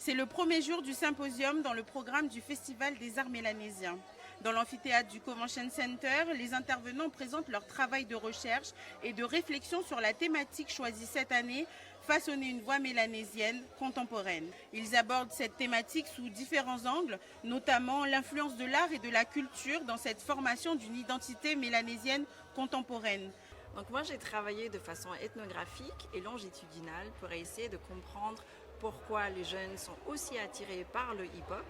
C'est le premier jour du symposium dans le programme du Festival des arts mélanésiens. Dans l'amphithéâtre du Convention Center, les intervenants présentent leur travail de recherche et de réflexion sur la thématique choisie cette année, façonner une voix mélanésienne contemporaine. Ils abordent cette thématique sous différents angles, notamment l'influence de l'art et de la culture dans cette formation d'une identité mélanésienne contemporaine. Donc moi j'ai travaillé de façon ethnographique et longitudinale pour essayer de comprendre pourquoi les jeunes sont aussi attirés par le hip-hop.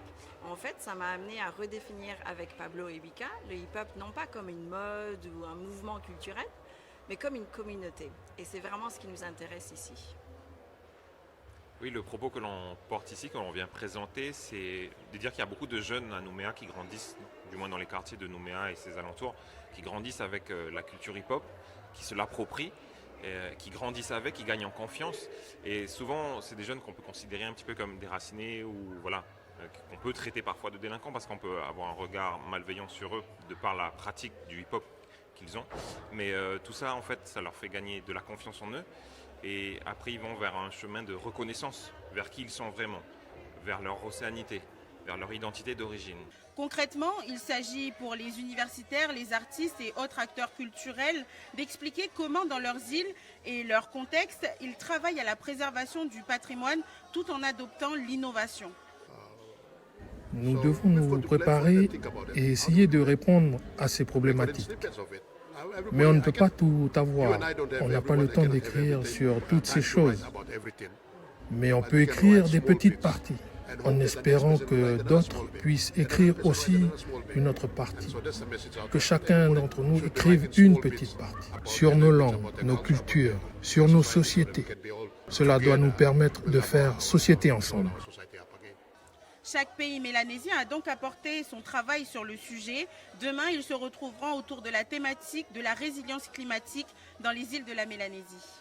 En fait, ça m'a amené à redéfinir avec Pablo et Wika le hip-hop non pas comme une mode ou un mouvement culturel, mais comme une communauté. Et c'est vraiment ce qui nous intéresse ici. Oui, le propos que l'on porte ici, que l'on vient présenter, c'est de dire qu'il y a beaucoup de jeunes à Nouméa qui grandissent, du moins dans les quartiers de Nouméa et ses alentours, qui grandissent avec la culture hip-hop, qui se l'approprient, qui grandissent avec, qui gagnent en confiance. Et souvent, c'est des jeunes qu'on peut considérer un petit peu comme déracinés ou voilà, qu'on peut traiter parfois de délinquants parce qu'on peut avoir un regard malveillant sur eux de par la pratique du hip-hop qu'ils ont. Mais tout ça, en fait, ça leur fait gagner de la confiance en eux. Et après, ils vont vers un chemin de reconnaissance, vers qui ils sont vraiment, vers leur océanité, vers leur identité d'origine. Concrètement, il s'agit pour les universitaires, les artistes et autres acteurs culturels d'expliquer comment dans leurs îles et leur contexte, ils travaillent à la préservation du patrimoine tout en adoptant l'innovation. Nous devons nous préparer et essayer de répondre à ces problématiques. Mais on ne peut pas tout avoir. On n'a pas le temps d'écrire sur toutes ces choses. Mais on peut écrire des petites parties, en espérant que d'autres puissent écrire aussi une autre partie. Que chacun d'entre nous écrive une petite partie sur nos langues, nos cultures, sur nos sociétés. Cela doit nous permettre de faire société ensemble. Chaque pays mélanésien a donc apporté son travail sur le sujet. Demain, ils se retrouveront autour de la thématique de la résilience climatique dans les îles de la Mélanésie.